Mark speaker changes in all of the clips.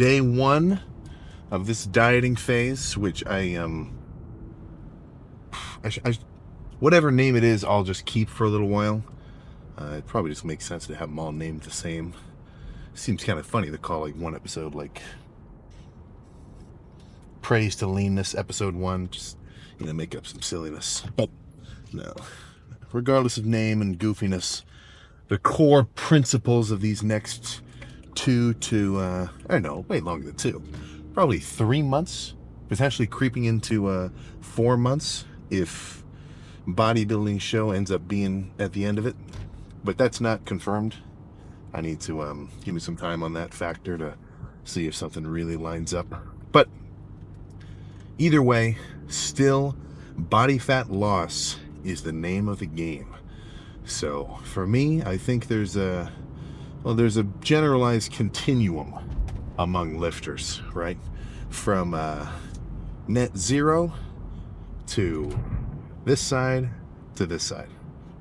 Speaker 1: day one of this dieting phase, which whatever name it is, I'll just keep for a little while. It probably just makes sense to have them all named the same. Seems kind of funny to call like one episode like Praise to Leanness episode 1, just make up some silliness. But no, regardless of name and goofiness, the core principles of these next 2 to I don't know, way longer than 2, probably 3 months, potentially creeping into 4 months if bodybuilding show ends up being at the end of it, but that's not confirmed. I need to give me some time on that factor to see if something really lines up. But either way, still, body fat loss is the name of the game. So for me, I think there's a generalized continuum among lifters, right? From net zero to this side to this side,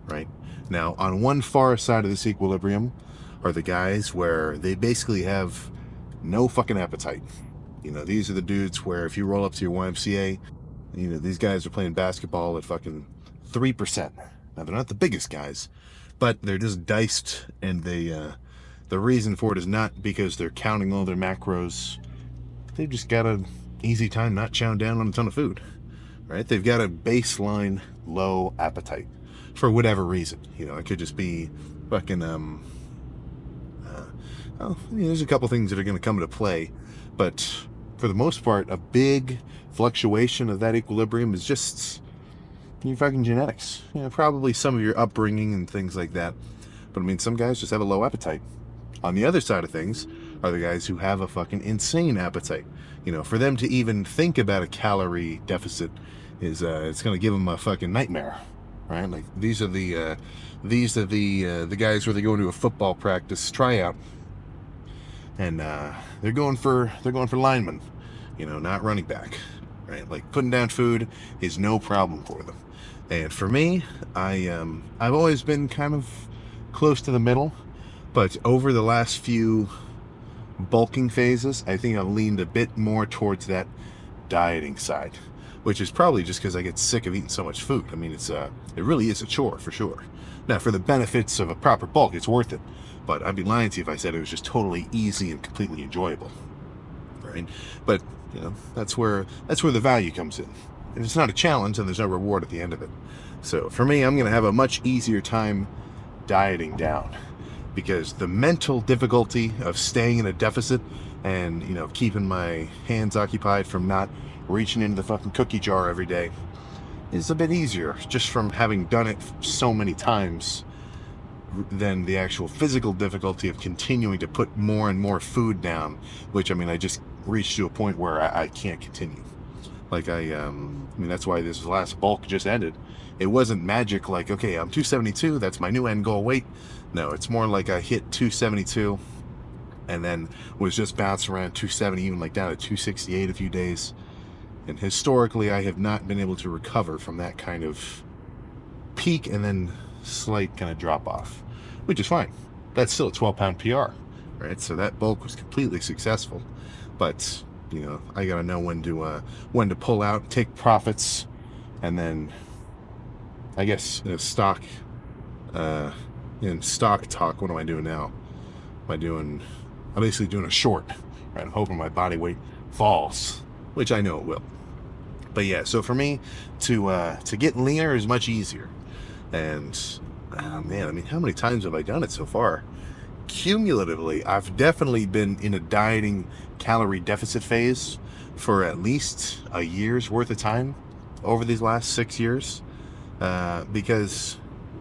Speaker 1: right? Now, on one far side of this equilibrium are the guys where they basically have no fucking appetite. These are the dudes where if you roll up to your YMCA, these guys are playing basketball at fucking 3%. Now, they're not the biggest guys, but they're just diced, and the reason for it is not because they're counting all their macros. They've just got an easy time not chowing down on a ton of food, right? They've got a baseline low appetite for whatever reason. It could just be fucking, there's a couple things that are going to come into play, but for the most part, a big fluctuation of that equilibrium is just your fucking genetics. Probably some of your upbringing and things like that. But some guys just have a low appetite. On the other side of things are the guys who have a fucking insane appetite. For them to even think about a calorie deficit is it's going to give them a fucking nightmare, right? Like these are the guys where they go into a football practice tryout, and they're going for linemen, not running back, right? Like putting down food is no problem for them. And for me, I've always been kind of close to the middle, but over the last few bulking phases, I think I've leaned a bit more towards that dieting side, which is probably just because I get sick of eating so much food. It really is a chore for sure. Now, for the benefits of a proper bulk, it's worth it, but I'd be lying to you if I said it was just totally easy and completely enjoyable, right? But that's where the value comes in. If it's not a challenge, then there's no reward at the end of it. So for me, I'm going to have a much easier time dieting down, because the mental difficulty of staying in a deficit and keeping my hands occupied from not reaching into the fucking cookie jar every day is a bit easier, just from having done it so many times, than the actual physical difficulty of continuing to put more and more food down, which I just reached to a point where I can't continue. Like that's why this last bulk just ended. It wasn't magic like, okay, I'm 272, that's my new end goal weight. No, it's more like I hit 272 and then was just bouncing around 270, even like down to 268 a few days. And historically, I have not been able to recover from that kind of peak and then slight kind of drop off, which is fine. That's still a 12-pound PR, right? So that bulk was completely successful. But I gotta know when to pull out, take profits, and then I guess in stock talk, what am I doing now? I'm basically doing a short, right? I'm hoping my body weight falls, which I know it will. But yeah, so for me to get leaner is much easier. And man, how many times have I done it so far? Cumulatively, I've definitely been in a dieting calorie deficit phase for at least a year's worth of time over these last 6 years, because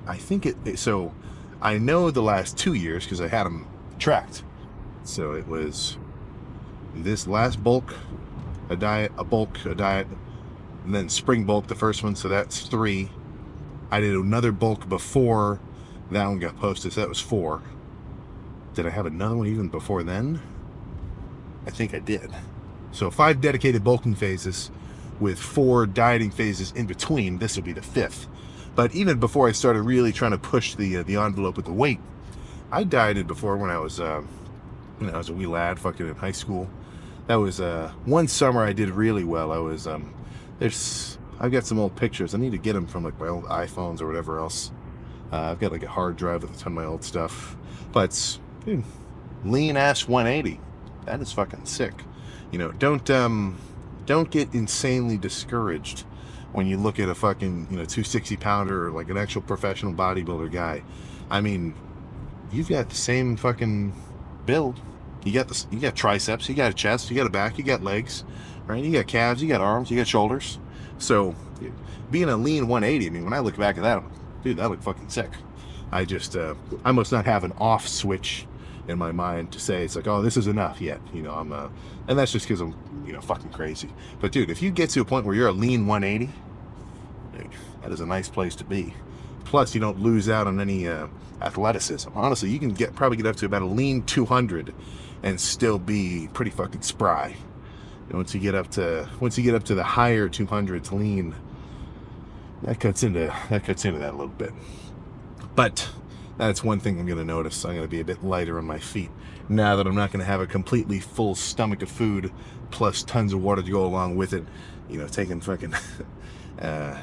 Speaker 1: I think so I know the last 2 years because I had them tracked. So it was this last bulk, a diet, and then spring bulk, the first one, so that's 3. I did another bulk before that one got posted, so that was 4. Did I have another one even before then? I think I did. So 5 dedicated bulking phases with 4 dieting phases in between. This would be the 5th. But even before I started really trying to push the envelope with the weight, I dieted before when I was a wee lad, fucking in high school. That was one summer I did really well. I was I've got some old pictures. I need to get them from like my old iPhones or whatever else. I've got like a hard drive with a ton of my old stuff. But dude, lean ass 180. That is fucking sick. Don't get insanely discouraged when you look at a fucking 260 pounder or like an actual professional bodybuilder guy. I mean, you've got the same fucking build. You got triceps, you got a chest, you got a back, you got legs, right? You got calves, you got arms, you got shoulders. So being a lean 180, I mean, when I look back at that, dude, that looked fucking sick. I must not have an off switch in my mind to say it's like, oh, this is enough yet. And that's just because I'm, fucking crazy. But dude, if you get to a point where you're a lean 180, dude, that is a nice place to be. Plus, you don't lose out on any athleticism. Honestly, you can probably get up to about a lean 200 and still be pretty fucking spry. Once you get up to the higher 200s lean, that cuts into that a little bit. But that's one thing I'm going to notice. I'm going to be a bit lighter on my feet now that I'm not going to have a completely full stomach of food plus tons of water to go along with it. Taking fucking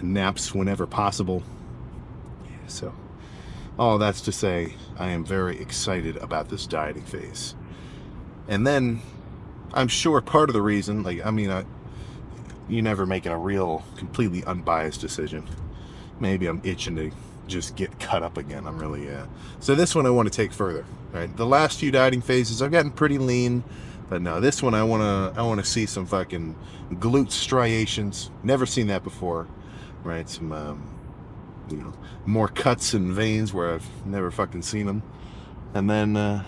Speaker 1: naps whenever possible. So, all that's to say, I am very excited about this dieting phase. And then, I'm sure part of the reason, you're never making a real, completely unbiased decision. Maybe I'm itching to just get cut up again. I'm really, So this one I want to take further. Right, the last few dieting phases I've gotten pretty lean, but no, this one I want to see some fucking glute striations. Never seen that before. Right, some more cuts and veins where I've never fucking seen them, and then an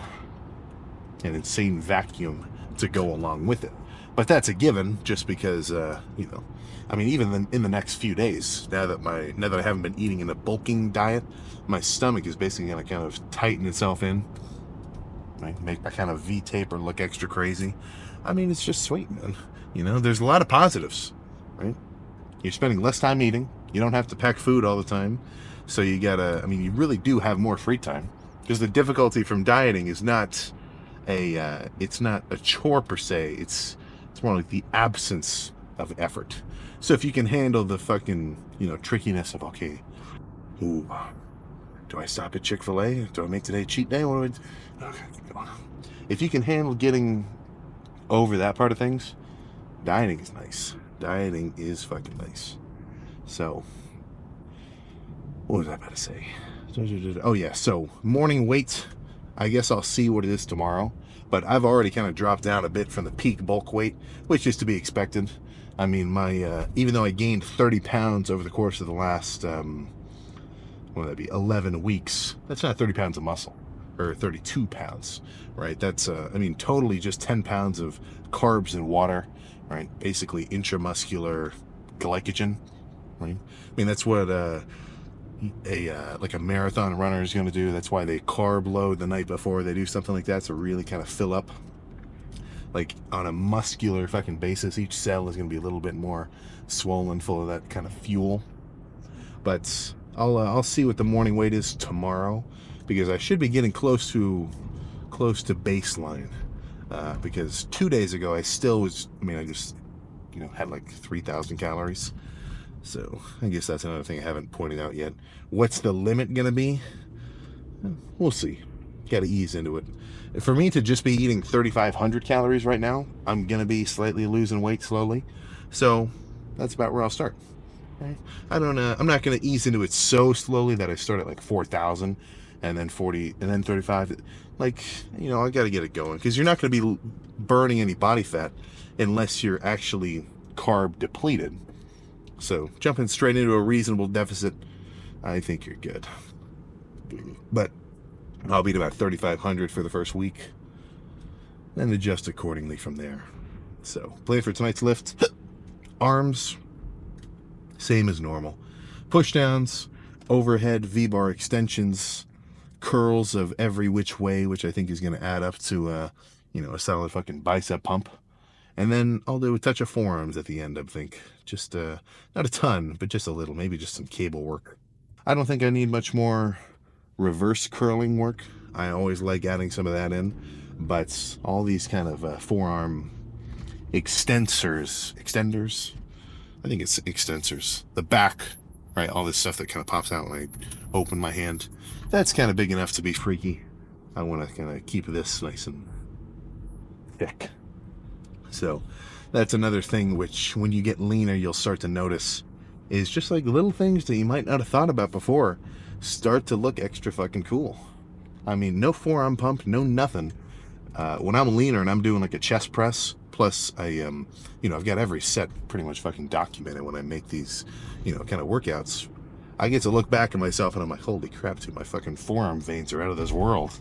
Speaker 1: insane vacuum to go along with it. But that's a given, just because even in the next few days, now that I haven't been eating in a bulking diet, my stomach is basically going to kind of tighten itself in, right? Make my kind of V taper look extra crazy. I mean, it's just sweet, man. There's a lot of positives, right? You're spending less time eating. You don't have to pack food all the time. So you really do have more free time. Because the difficulty from dieting is it's not a chore per se. It's more like the absence of effort. So if you can handle the fucking, trickiness of, okay, ooh, do I stop at Chick-fil-A? Do I make today a cheat day? What do I do? Okay, keep going. If you can handle getting over that part of things, dieting is nice. Dieting is fucking nice. So, what was I about to say? Oh yeah, so morning weight, I guess I'll see what it is tomorrow. But I've already kind of dropped down a bit from the peak bulk weight, which is to be expected. I mean, my even though I gained 30 pounds over the course of the last, what would that be, 11 weeks, that's not 30 pounds of muscle, or 32 pounds, right? That's, totally just 10 pounds of carbs and water, right? Basically intramuscular glycogen, right? I mean, that's what like a marathon runner is going to do. That's why they carb load the night before they do something like that, to really kind of fill up, like on a muscular fucking basis. Each cell is going to be a little bit more swollen, full of that kind of fuel. But I'll see what the morning weight is tomorrow, because I should be getting close to baseline. Because 2 days ago I still was. I just had like 3,000 calories. So I guess that's another thing I haven't pointed out yet. What's the limit gonna be? We'll see. Got to ease into it. For me to just be eating 3,500 calories right now, I'm gonna be slightly losing weight slowly. So that's about where I'll start. Okay? I'm not gonna ease into it so slowly that I start at like 4,000 and then 40 and then 35. Like, I got to get it going, because you're not going to be burning any body fat unless you're actually carb depleted. So jumping straight into a reasonable deficit, I think you're good. But I'll be at about 3,500 for the first week, then adjust accordingly from there. So plan for tonight's lift: arms, same as normal. Push downs, overhead V-bar extensions, curls of every which way, which I think is going to add up to a solid fucking bicep pump. And then I'll do a touch of forearms at the end, I think. Just not a ton, but just a little. Maybe just some cable work. I don't think I need much more reverse curling work. I always like adding some of that in. But all these kind of forearm extenders. I think it's extensors. The back, right? All this stuff that kind of pops out when I open my hand. That's kind of big enough to be freaky. I want to kind of keep this nice and thick. So that's another thing which, when you get leaner, you'll start to notice is just like little things that you might not have thought about before start to look extra fucking cool. I mean, no forearm pump, no nothing. When I'm leaner and I'm doing like a chest press, plus I've got every set pretty much fucking documented when I make these, kind of workouts. I get to look back at myself and I'm like, holy crap, dude, my fucking forearm veins are out of this world.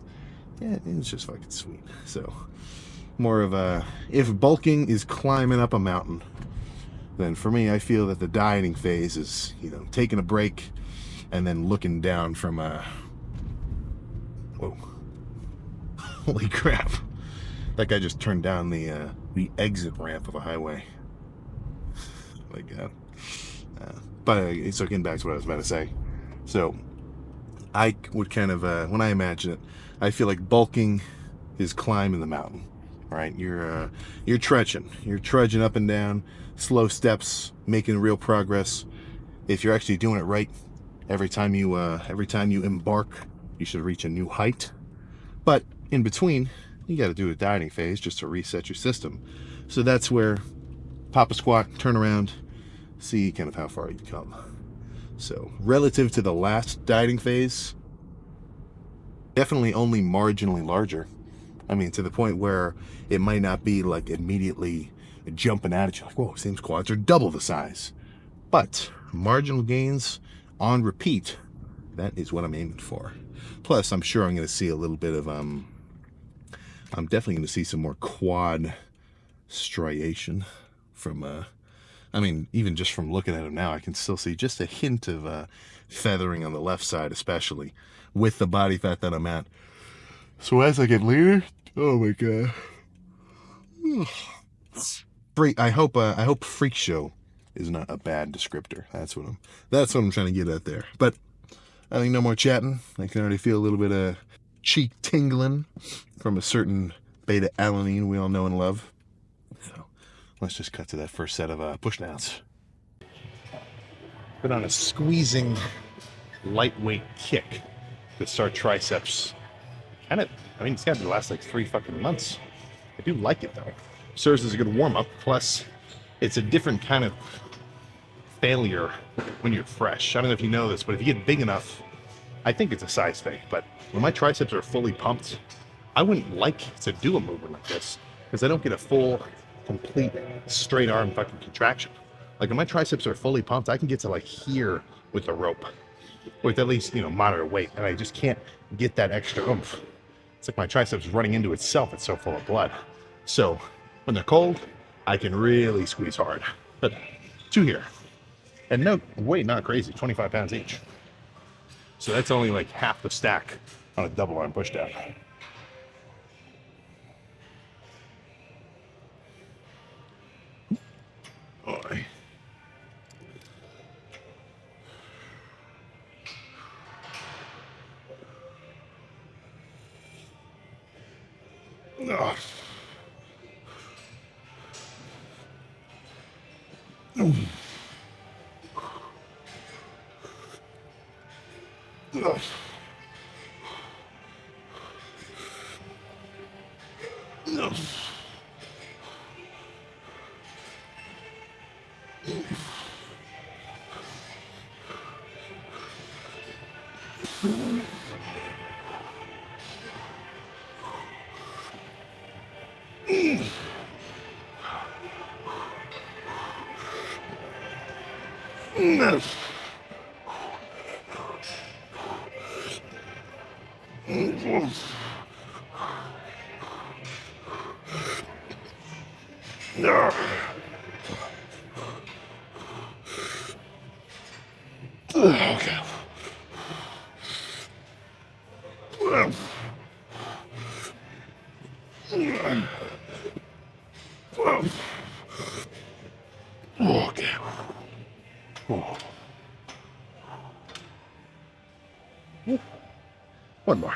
Speaker 1: Yeah, it's just fucking sweet. So, more of if bulking is climbing up a mountain, then for me, I feel that the dieting phase is, taking a break and then looking down from whoa. Holy crap. That guy just turned down the exit ramp of a highway. My God. So getting back to what I was about to say. So I would kind of, when I imagine it, I feel like bulking is climbing the mountain. Right? You're trudging up and down, slow steps, making real progress. If you're actually doing it right, every time you embark, you should reach a new height. But in between, you got to do a dieting phase just to reset your system. So that's where pop a squat, turn around, see kind of how far you've come. So relative to the last dieting phase, definitely only marginally larger. I mean, to the point where it might not be like immediately jumping at you like, whoa, seems quads are double the size. But marginal gains on repeat, that is what I'm aiming for. Plus, I'm sure I'm going to see a little bit of I'm definitely going to see some more quad striation from even just from looking at him now, I can still see just a hint of feathering on the left side, especially with the body fat that I'm at. So as I get leaner, oh my God. I hope freak show is not a bad descriptor. That's what I'm trying to get at there. But I think no more chatting. I can already feel a little bit of cheek tingling from a certain beta alanine we all know and love. So let's just cut to that first set of push downs. Put on a squeezing lightweight kick to start triceps. It's got to last like 3 fucking months. I do like it though. Serves as a good warm up. Plus, it's a different kind of failure when you're fresh. I don't know if you know this, but if you get big enough, I think it's a size thing, but when my triceps are fully pumped, I wouldn't like to do a movement like this because I don't get a full, complete, straight arm fucking contraction. Like when my triceps are fully pumped, I can get to like here with the rope, with at least, moderate weight, and I just can't get that extra oomph. It's like my triceps running into itself. It's so full of blood. So when they're cold, I can really squeeze hard. But 2 here. And no weight, not crazy, 25 pounds each. So that's only like half the stack on a double arm pushdown. Oh. Oh. Oh. Oh. No. No. No. Okay. Okay. Oh. One more.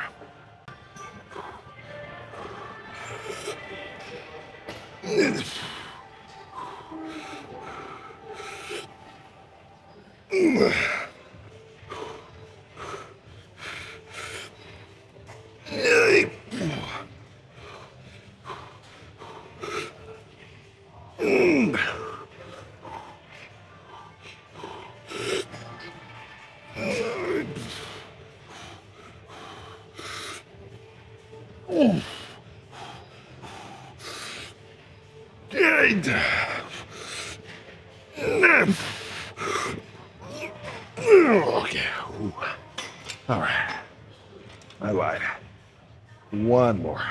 Speaker 1: Okay. All right. I lied. One more.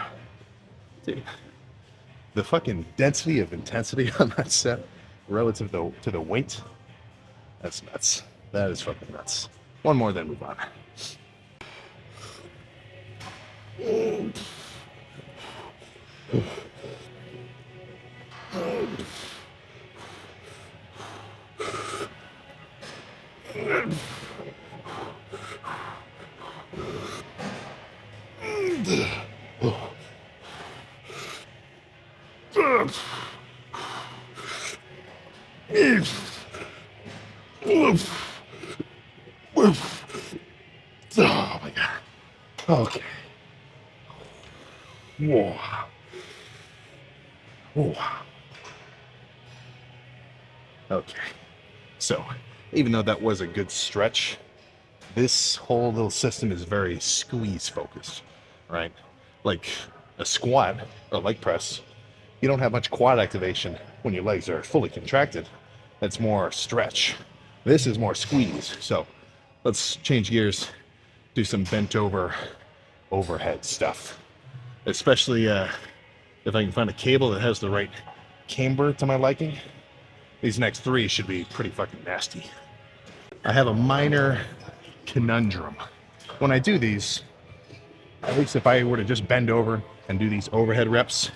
Speaker 1: Dude, the fucking density of intensity on that set relative to the weight, that's nuts. That is fucking nuts. One more, then move on. Oh my god. Okay. Whoa. Whoa. Okay. So, even though that was a good stretch, this whole little system is very squeeze focused, right? Like a squat or leg press, you don't have much quad activation when your legs are fully contracted. That's more stretch. This is more squeeze. So let's change gears, do some bent over overhead stuff. Especially if I can find a cable that has the right camber to my liking. These next three should be pretty fucking nasty. I have a minor conundrum. When I do these, at least if I were to just bend over and do these overhead reps,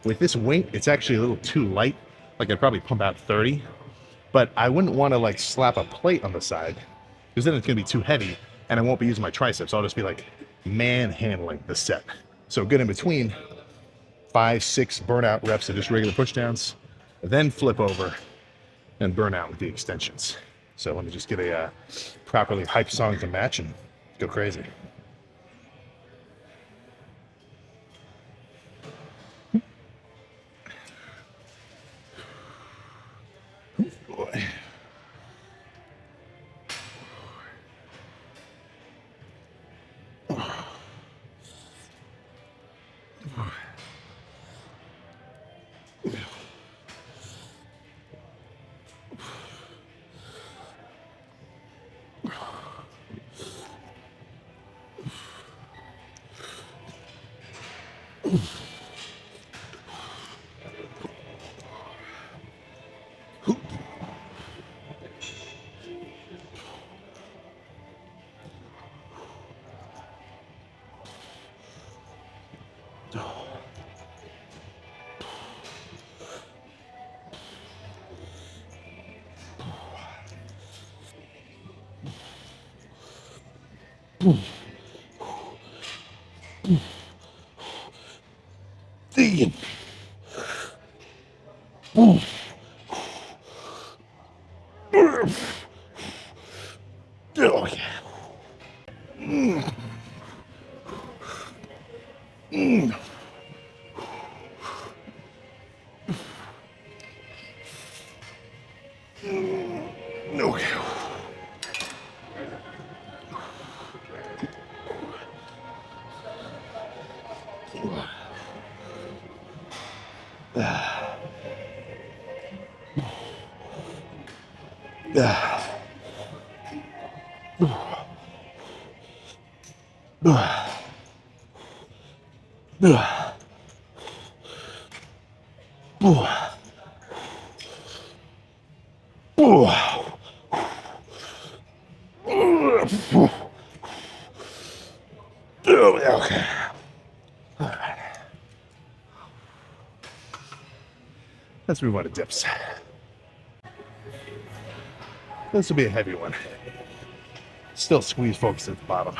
Speaker 1: with this weight, it's actually a little too light. Like I'd probably pump out 30, but I wouldn't want to like slap a plate on the side because then it's gonna be too heavy and I won't be using my triceps. I'll just be like manhandling the set. So good in between, 5, 6 burnout reps of just regular push downs, then flip over and burn out with the extensions. So let me just get a properly hyped song to match and go crazy. Boy. Okay. All right. Let's move on to dips. This will be a heavy one. Still squeeze focus at the bottom.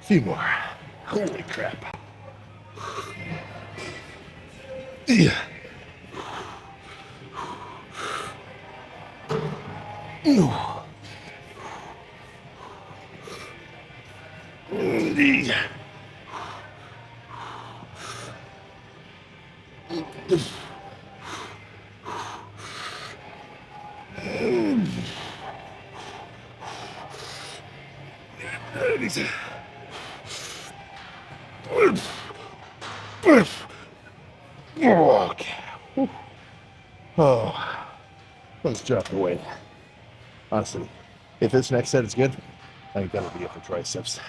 Speaker 1: Few more. Holy crap. Yeah. No. Okay. Oh, let's drop the weight. Honestly, if this next set is good, I think that'll be it for triceps.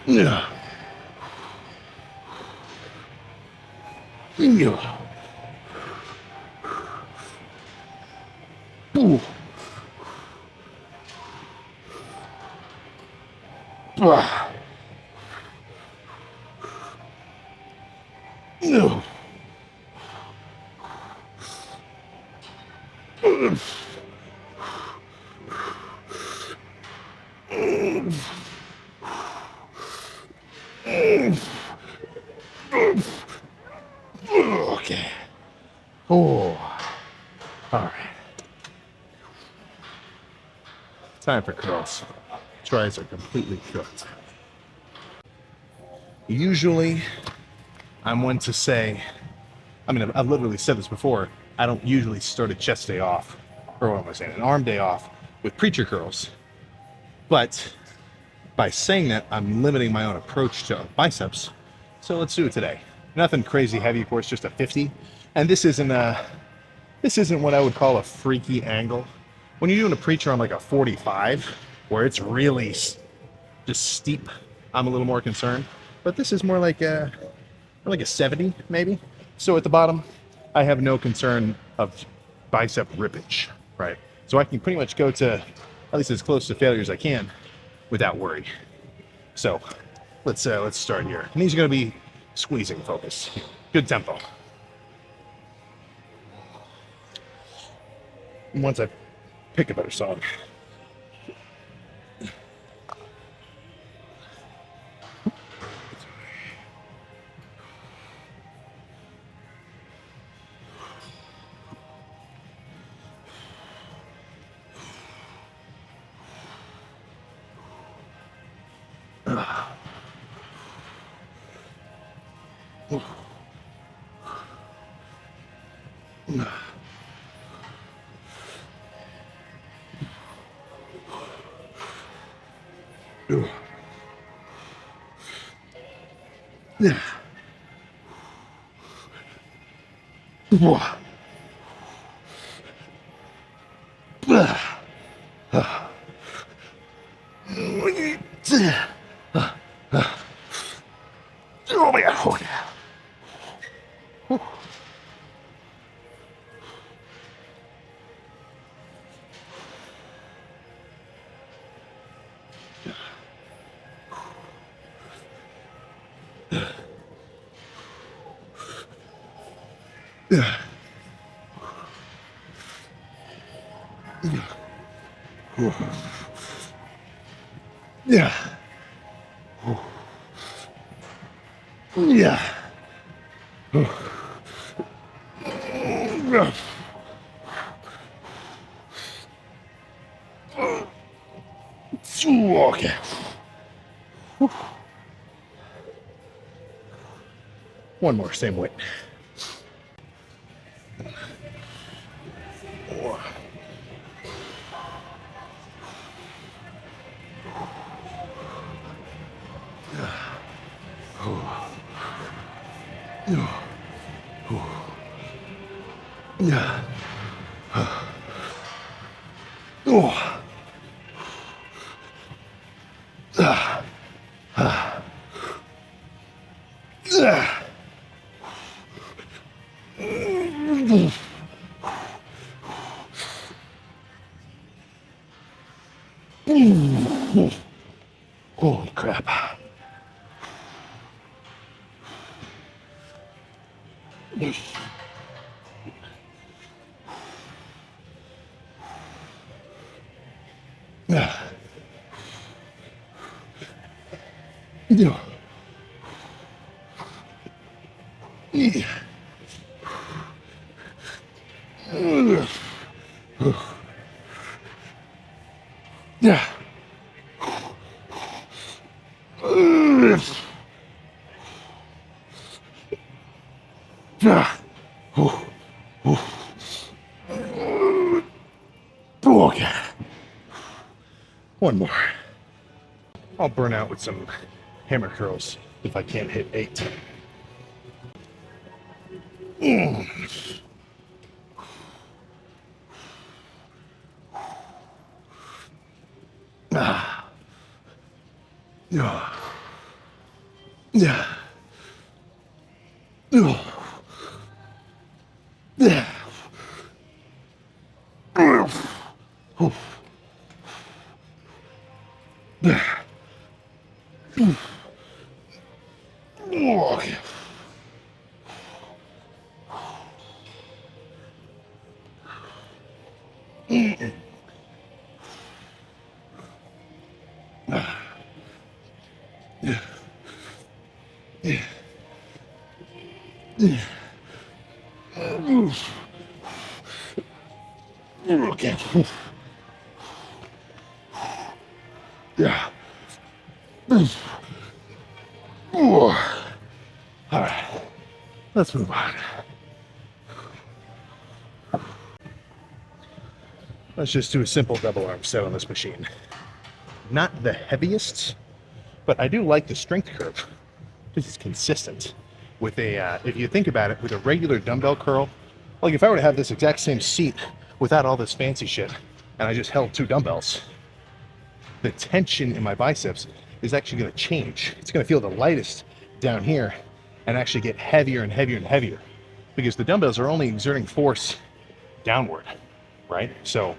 Speaker 1: Yeah. Yeah. Ooh. Ah. No. Okay. Oh. All right. Time for curls. Tries are completely cooked. Usually, I'm one to say, I mean, I've literally said this before, I don't usually start a chest day off, or what am I saying, an arm day off with preacher curls. But by saying that, I'm limiting my own approach to biceps. So let's do it today. Nothing crazy heavy, of course, just a 50. And this isn't what I would call a freaky angle. When you're doing a preacher on like a 45, where it's really just steep, I'm a little more concerned. But this is more like a 70, maybe. So at the bottom, I have no concern of bicep rippage, right? So I can pretty much go to at least as close to failure as I can without worry. So let's start here. And these are going to be squeezing focus. Good tempo. And once I pick a better song. Oh my God. Yeah. Yeah. Yeah. Okay. One more, same weight. Oh. Holy crap. Okay. One more. I'll burn out with some hammer curls if I can't hit 8. Okay. Yeah. All right. Let's move on. Let's just do a simple double arm set on this machine. Not the heaviest, but I do like the strength curve because it's consistent. With a, if you think about it, with a regular dumbbell curl, like if I were to have this exact same seat without all this fancy shit, and I just held 2 dumbbells, the tension in my biceps is actually going to change. It's going to feel the lightest down here and actually get heavier and heavier and heavier because the dumbbells are only exerting force downward, right? So,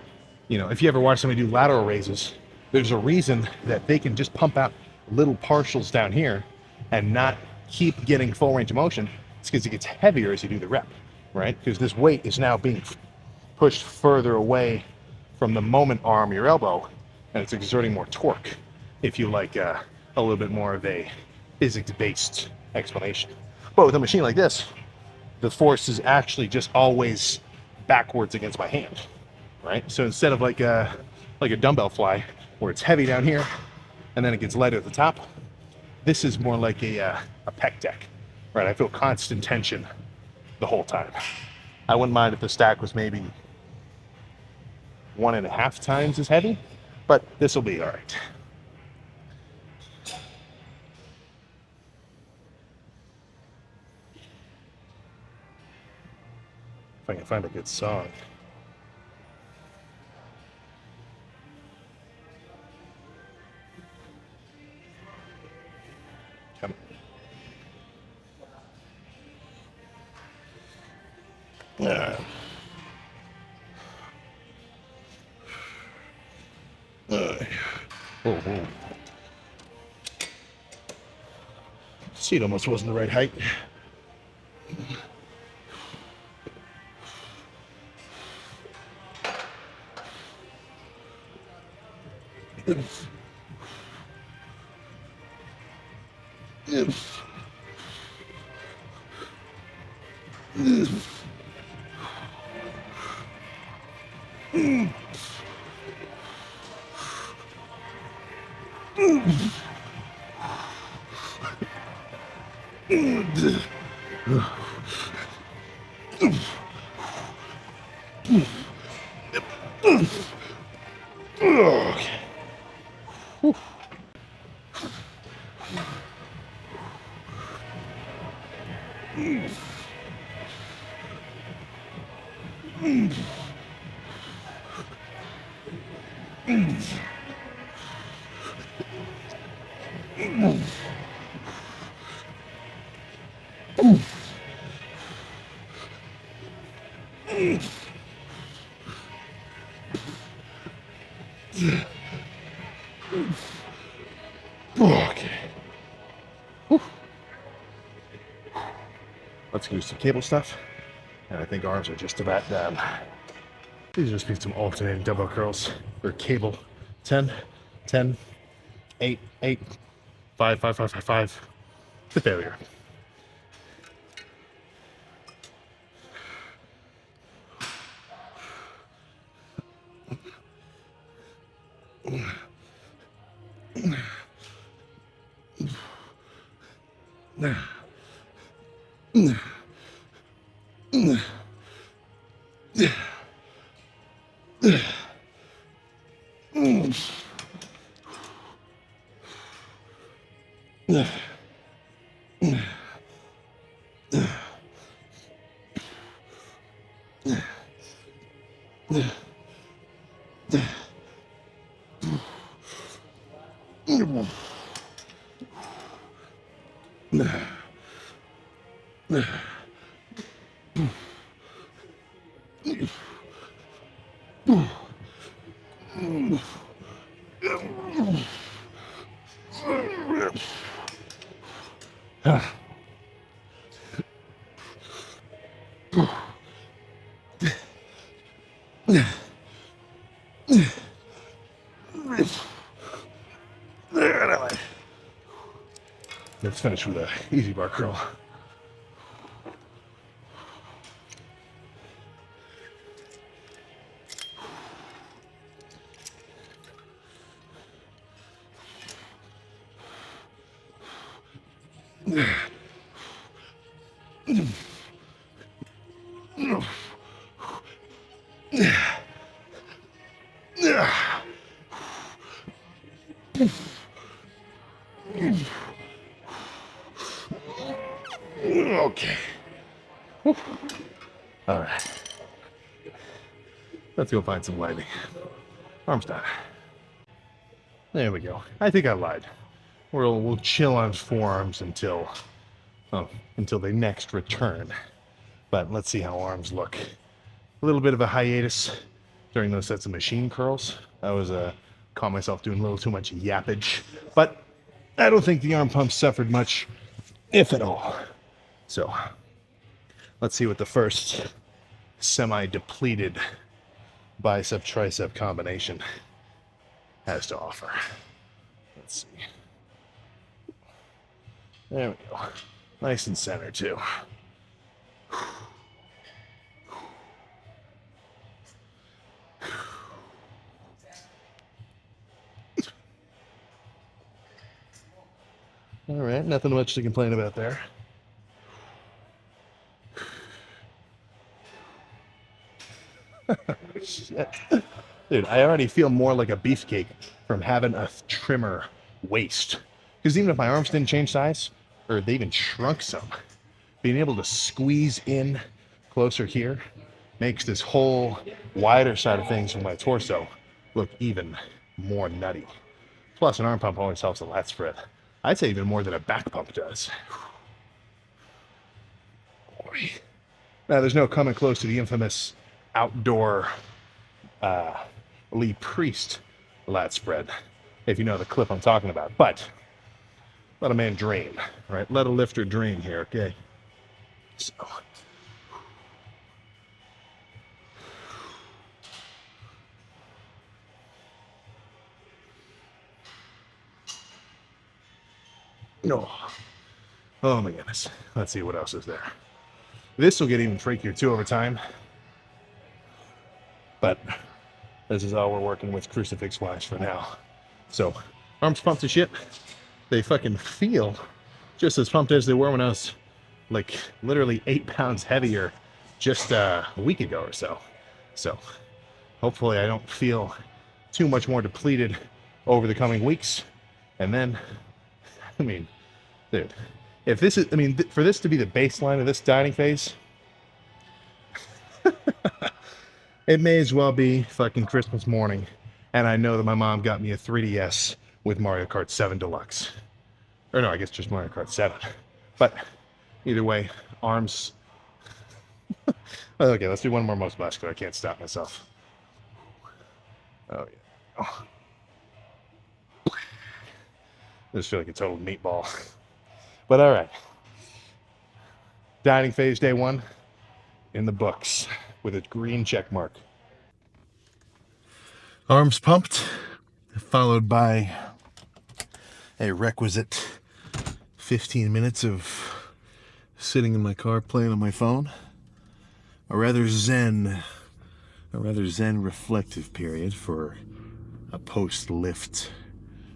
Speaker 1: you know, if you ever watch somebody do lateral raises, there's a reason that they can just pump out little partials down here and not keep getting full range of motion. It's because it gets heavier as you do the rep, right? Because this weight is now being pushed further away from the moment arm, your elbow, and it's exerting more torque, if you like a little bit more of a physics-based explanation. But with a machine like this, the force is actually just always backwards against my hand, right? So instead of like a dumbbell fly, where it's heavy down here, and then it gets lighter at the top, this is more like a pec deck, right? I feel constant tension the whole time. I wouldn't mind if the stack was maybe 1.5 times as heavy, but this will be all right. If I can find a good song. Come on. Oh. Seat almost wasn't the right height. Okay. Whew. Let's do some cable stuff. And I think arms are just about done. These are just be some alternating dumbbell curls or cable. 10, 10, 8, 8, 5, 5, 5, 5, 5. The failure. Let's finish with a easy bar curl. Okay. All right. Let's go find some lighting. Arms down. There we go. I think I lied. We'll chill on forearms until they next return. But let's see how arms look. A little bit of a hiatus during those sets of machine curls. I was caught myself doing a little too much yappage, but I don't think the arm pump suffered much, if at all. So let's see what the first semi-depleted bicep tricep combination has to offer. Let's see. There we go. Nice and center too. All right, nothing much to complain about there. Shit. Dude, I already feel more like a beefcake from having a trimmer waist. Because even if my arms didn't change size, or they even shrunk some, being able to squeeze in closer here makes this whole wider side of things from my torso look even more nutty. Plus, an arm pump always helps a lat spread. I'd say even more than a back pump does. Boy. Now, there's no coming close to the infamous outdoor Lee Priest lat spread, if you know the clip I'm talking about. But let a man dream, right? Let a lifter dream here, okay? So. No. Oh my goodness. Let's see what else is there. This will get even freakier too over time. But this is all we're working with crucifix-wise for now. So, arms pumped to shit. They fucking feel just as pumped as they were when I was like literally 8 pounds heavier just a week ago or so. So, hopefully I don't feel too much more depleted over the coming weeks. And then, I mean, dude, if this is, I mean, for this to be the baseline of this dieting phase, It may as well be fucking Christmas morning, and I know that my mom got me a 3DS with Mario Kart 7 Deluxe. Or no, I guess just Mario Kart 7. But either way, arms. Okay, let's do one more muscle because I can't stop myself. Oh yeah. Oh, I just feel like a total meatball. But all right, dieting phase day 1 in the books with a green check mark. Arms pumped, followed by a requisite 15 minutes of sitting in my car playing on my phone. A rather zen reflective period for a post lift,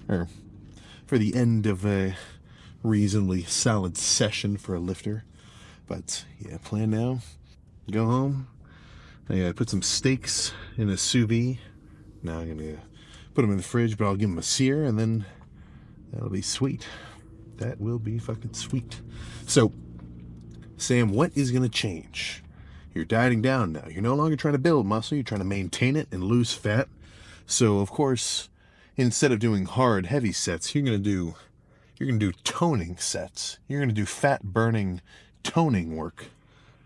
Speaker 1: or for the end of a reasonably solid session for a lifter. But yeah, plan now. Go home. I put some steaks in a sous vide. Now I'm gonna put them in the fridge, but I'll give them a sear, and then that'll be sweet. That will be fucking sweet. So, Sam, what is gonna change? You're dieting down now. You're no longer trying to build muscle. You're trying to maintain it and lose fat. So, of course, instead of doing hard, heavy sets, you're gonna do toning sets. You're gonna do fat burning toning work.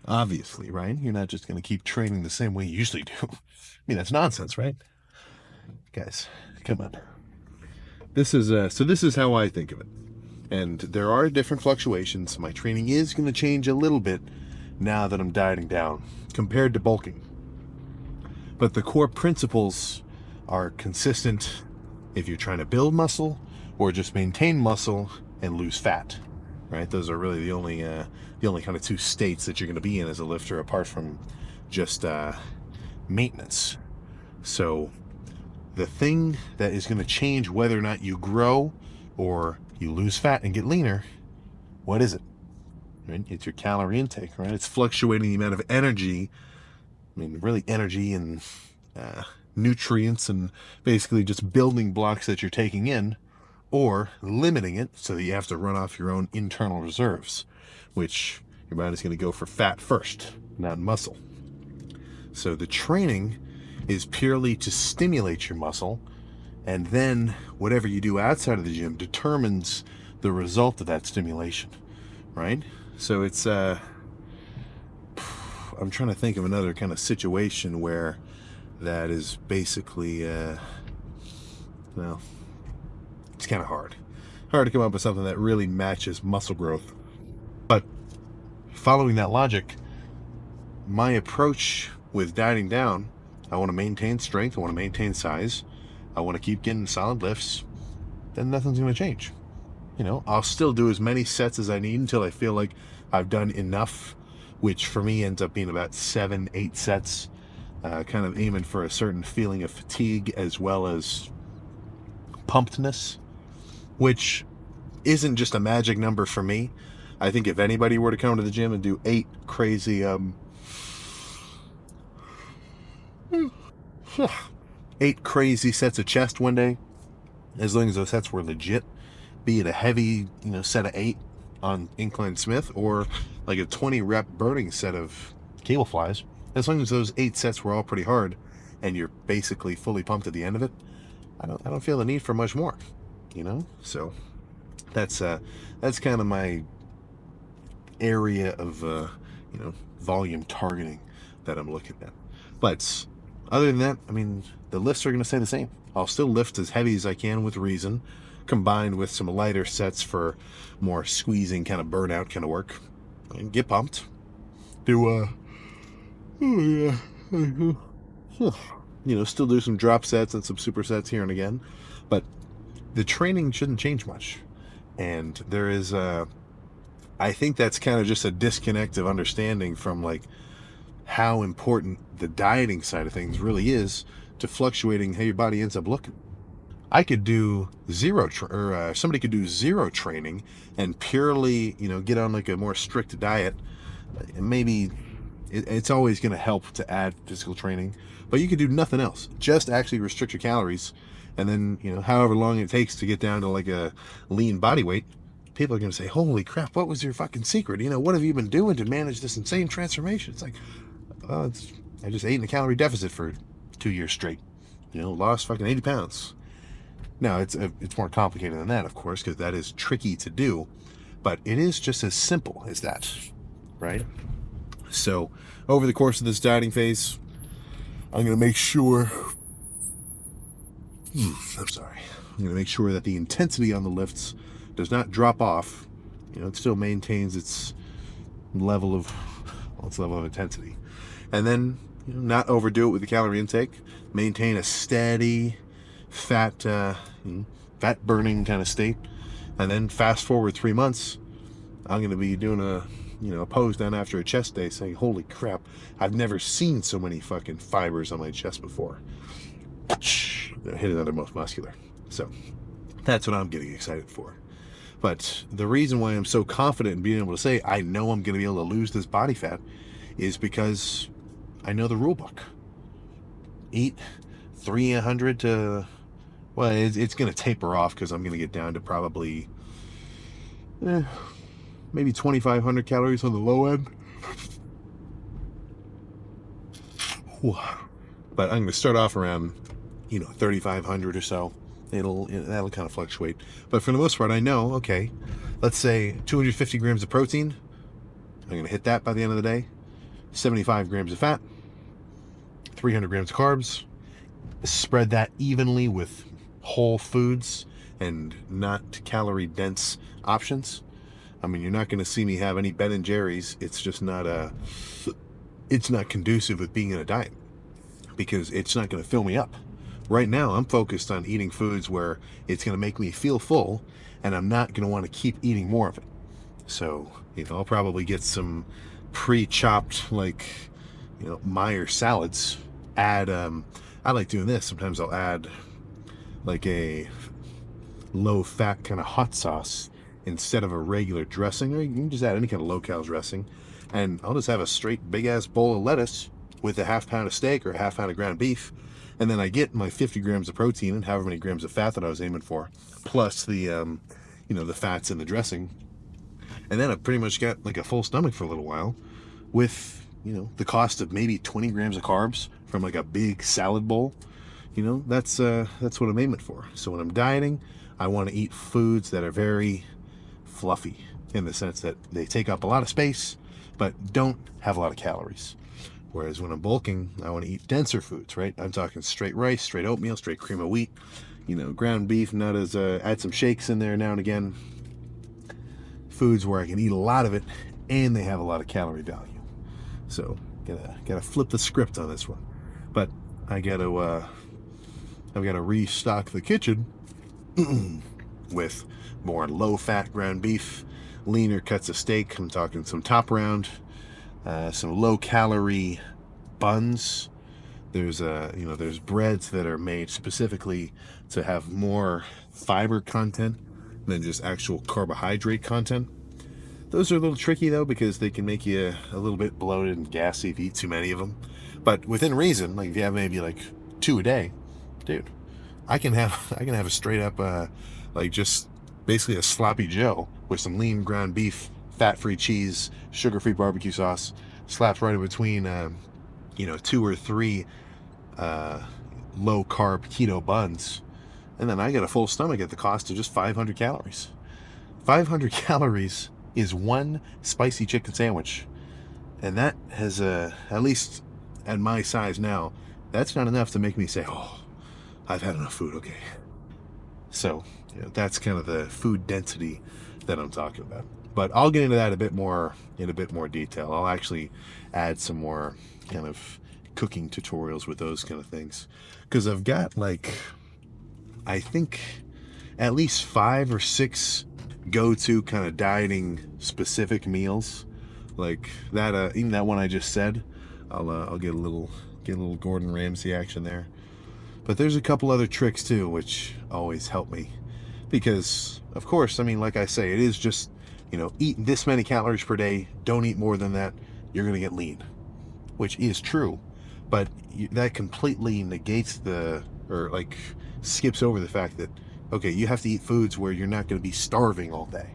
Speaker 1: Obviously, right? You're not just gonna keep training the same way you usually do. I mean, that's nonsense, right? Guys, come on. This is how I think of it. And there are different fluctuations. My training is going to change a little bit now that I'm dieting down compared to bulking. But the core principles are consistent if you're trying to build muscle or just maintain muscle and lose fat. Right? Those are really the only kind of two states that you're going to be in as a lifter, apart from just maintenance. So the thing that is going to change whether or not you grow or you lose fat and get leaner, what is it? Right? It's your calorie intake, right? It's fluctuating the amount of energy, I mean, really energy and nutrients and basically just building blocks that you're taking in, or limiting it so that you have to run off your own internal reserves, which your body's going to go for fat first, not muscle. So the training is purely to stimulate your muscle, and then whatever you do outside of the gym determines the result of that stimulation, right? So it's I'm trying to think of another kind of situation where that is basically well, it's kind of hard to come up with something that really matches muscle growth. But following that logic, my approach with dieting down, I want to maintain strength, I want to maintain size, I want to keep getting solid lifts, then nothing's going to change. You know, I'll still do as many sets as I need until I feel like I've done enough, which for me ends up being about 7-8 sets, kind of aiming for a certain feeling of fatigue as well as pumpedness, which isn't just a magic number for me. I think if anybody were to come to the gym and do 8 crazy 8 crazy sets of chest one day, as long as those sets were legit, be it a heavy, set of 8 on incline Smith or like a 20 rep burning set of cable flies, as long as those 8 sets were all pretty hard and you're basically fully pumped at the end of it, I don't feel the need for much more, So that's kind of my area of volume targeting that I'm looking at. But other than that, I mean, the lifts are going to stay the same. I'll still lift as heavy as I can with reason, combined with some lighter sets for more squeezing kind of burnout kind of work. And get pumped. Do still do some drop sets and some supersets here and again, but the training shouldn't change much. And there is I think that's kind of just a disconnect of understanding from like how important the dieting side of things really is to fluctuating how your body ends up looking. I could do somebody could do zero training and purely, get on like a more strict diet. Maybe it's always going to help to add physical training, but you could do nothing else. Just actually restrict your calories, and then, however long it takes to get down to like a lean body weight, people are going to say, holy crap, what was your fucking secret? What have you been doing to manage this insane transformation? It's like, I just ate in a calorie deficit for 2 years straight. Lost fucking 80 pounds. Now, it's more complicated than that, of course, because that is tricky to do, but it is just as simple as that, right? So, over the course of this dieting phase, I'm going to make sure. I'm sorry. I'm going to make sure that the intensity on the lifts does not drop off. It still maintains its level of intensity, and then not overdo it with the calorie intake. Maintain a steady fat fat burning kind of state, and then fast forward 3 months, I'm going to be doing a pose down after a chest day, saying, "Holy crap! I've never seen so many fucking fibers on my chest before." Hitting on the most muscular. So that's what I'm getting excited for. But the reason why I'm so confident in being able to say I know I'm going to be able to lose this body fat is because I know the rule book. Eat 300 to, well, it's going to taper off because I'm going to get down to probably maybe 2,500 calories on the low end. But I'm going to start off around 3,500 or so. That'll kind of fluctuate, but for the most part, I know, okay, let's say 250 grams of protein, I'm going to hit that by the end of the day. 75 grams of fat, 300 grams of carbs. Spread that evenly with whole foods and not calorie dense options. I mean, you're not going to see me have any Ben and Jerry's. It's just not it's not conducive with being in a diet, because it's not going to fill me up. Right now, I'm focused on eating foods where it's going to make me feel full, and I'm not going to want to keep eating more of it. So, I'll probably get some pre-chopped, Meyer salads. Add, I like doing this. Sometimes I'll add like a low-fat kind of hot sauce instead of a regular dressing, or you can just add any kind of low-cal dressing, and I'll just have a straight big-ass bowl of lettuce with a half pound of steak or a half pound of ground beef, and then I get my 50 grams of protein and however many grams of fat that I was aiming for, plus the the fats in the dressing, and then I've pretty much got like a full stomach for a little while, with the cost of maybe 20 grams of carbs from like a big salad bowl. That's what I'm aiming for. So when I'm dieting, I want to eat foods that are very fluffy, in the sense that they take up a lot of space but don't have a lot of calories. Whereas when I'm bulking, I want to eat denser foods, right? I'm talking straight rice, straight oatmeal, straight cream of wheat, ground beef, not as add some shakes in there now and again. Foods where I can eat a lot of it and they have a lot of calorie value. So gotta flip the script on this one. But I've got to restock the kitchen with more low-fat ground beef, leaner cuts of steak. I'm talking some top round, some low-calorie buns. There's breads that are made specifically to have more fiber content than just actual carbohydrate content. Those are a little tricky though, because they can make you a little bit bloated and gassy if you eat too many of them. But within reason, like if you have maybe like 2 a day, dude, I can have a straight up just basically a sloppy Joe with some lean ground beef, fat-free cheese, sugar-free barbecue sauce, slapped right in between 2 or 3 low-carb keto buns, and then I get a full stomach at the cost of just 500 calories. 500 calories is one spicy chicken sandwich, and that has at least at my size now, that's not enough to make me say, "Oh, I've had enough food." Okay, so that's kind of the food density that I'm talking about. But I'll get into that a bit more in a bit more detail. I'll actually add some more kind of cooking tutorials with those kind of things, because I've got I think at least 5 or 6 go-to kind of dieting specific meals, like that. Even that one I just said, I'll get a little Gordon Ramsay action there. But there's a couple other tricks too, which always help me, because of course, I mean, like I say, it is just eat this many calories per day. Don't eat more than that. You're gonna get lean, which is true, but that completely negates skips over the fact that, okay, you have to eat foods where you're not going to be starving all day.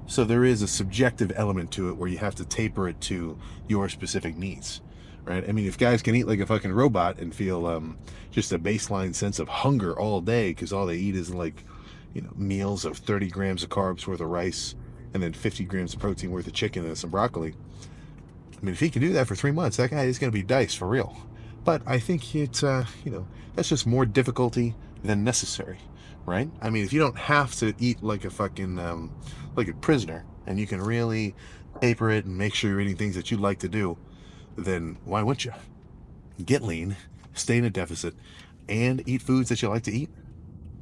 Speaker 1: So there is a subjective element to it where you have to taper it to your specific needs, right? I mean, if guys can eat like a fucking robot and feel just a baseline sense of hunger all day because all they eat is like, meals of 30 grams of carbs worth of rice and then 50 grams of protein worth of chicken and some broccoli. I mean, if he can do that for 3 months, that guy is going to be diced for real. But I think it's, that's just more difficulty than necessary, right? I mean, if you don't have to eat like a fucking, like a prisoner, and you can really taper it and make sure you're eating things that you like to do, then why wouldn't you? Get lean, stay in a deficit, and eat foods that you like to eat.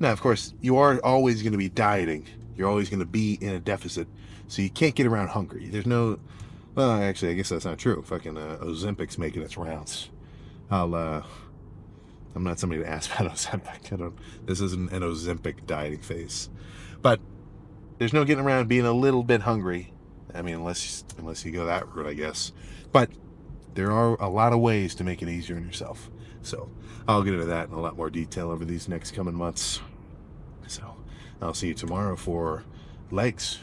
Speaker 1: Now, of course, you are always going to be dieting. You're always going to be in a deficit, so you can't get around hungry. There's no, well, actually, I guess that's not true. Fucking Ozempic's making its rounds. I'll, I'm not somebody to ask about Ozempic. This isn't an Ozempic dieting phase. But there's no getting around being a little bit hungry. I mean, unless you go that route, I guess. But there are a lot of ways to make it easier on yourself. So I'll get into that in a lot more detail over these next coming months. So I'll see you tomorrow for legs,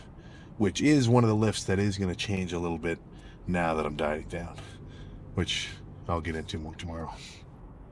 Speaker 1: which is one of the lifts that is going to change a little bit now that I'm dieting down, which I'll get into more tomorrow.